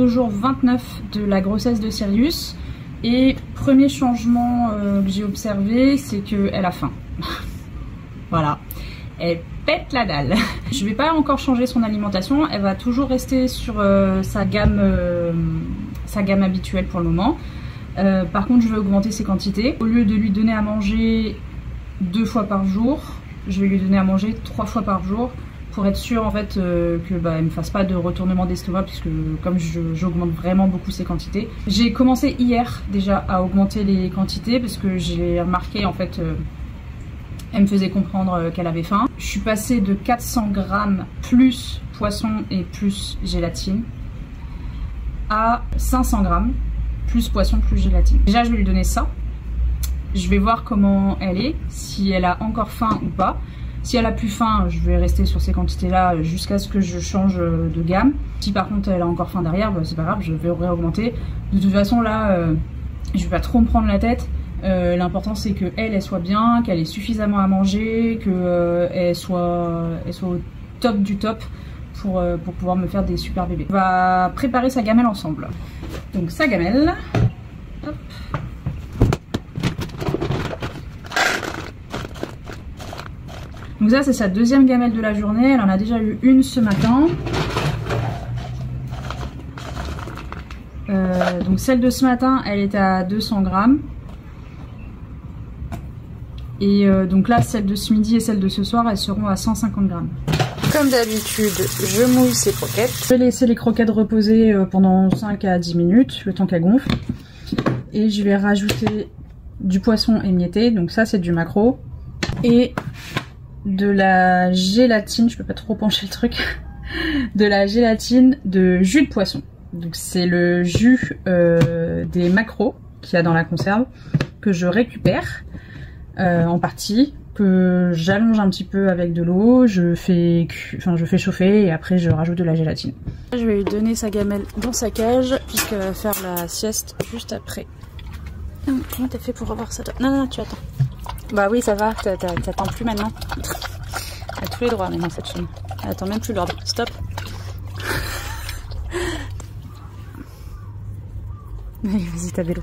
au jour 29 de la grossesse de Sirius. Et premier changement que j'ai observé, c'est qu'elle a faim. Voilà, elle pète la dalle. Je vais pas encore changer son alimentation, elle va toujours rester sur sa gamme habituelle pour le moment. Par contre, je vais augmenter ses quantités. Au lieu de lui donner à manger 2 fois par jour, je vais lui donner à manger 3 fois par jour pour être sûr en fait que elle me fasse pas de retournement d'estomac, puisque comme j'augmente vraiment beaucoup ses quantités. J'ai commencé hier déjà à augmenter les quantités parce que j'ai remarqué en fait elle me faisait comprendre qu'elle avait faim. Je suis passée de 400 grammes plus poisson et plus gélatine à 500 grammes plus poisson plus gélatine. Déjà je vais lui donner ça. Je vais voir comment elle est, si elle a encore faim ou pas. Si elle a plus faim, je vais rester sur ces quantités-là jusqu'à ce que je change de gamme. Si par contre elle a encore faim derrière, c'est pas grave, je vais réaugmenter. De toute façon là, je vais pas trop me prendre la tête. L'important c'est qu'elle soit bien, qu'elle ait suffisamment à manger, qu'elle soit au top du top pour pouvoir me faire des super bébés. On va préparer sa gamelle ensemble. Donc sa gamelle, hop. Donc ça c'est sa deuxième gamelle de la journée, elle en a déjà eu une ce matin. Donc celle de ce matin elle était à 200 grammes. Et donc là celle de ce midi et celle de ce soir elles seront à 150 grammes. Comme d'habitude je mouille ces croquettes. Je vais laisser les croquettes reposer pendant 5 à 10 minutes, le temps qu'elles gonflent. Et je vais rajouter du poisson émietté, donc ça c'est du maquereau. Et de la gélatine, je peux pas trop pencher le truc, de la gélatine de jus de poisson. Donc c'est le jus des maquereaux qu'il y a dans la conserve que je récupère en partie, que j'allonge un petit peu avec de l'eau, je fais chauffer et après je rajoute de la gélatine. Je vais lui donner sa gamelle dans sa cage puisqu'elle va faire la sieste juste après. Comment t'as fait pour avoir ça? Non, tu attends. Bah oui, ça va, t'attends plus maintenant. Elle a tous les droits maintenant cette chaîne. Elle attend même plus l'ordre. Stop. Allez, vas-y, ta vélo.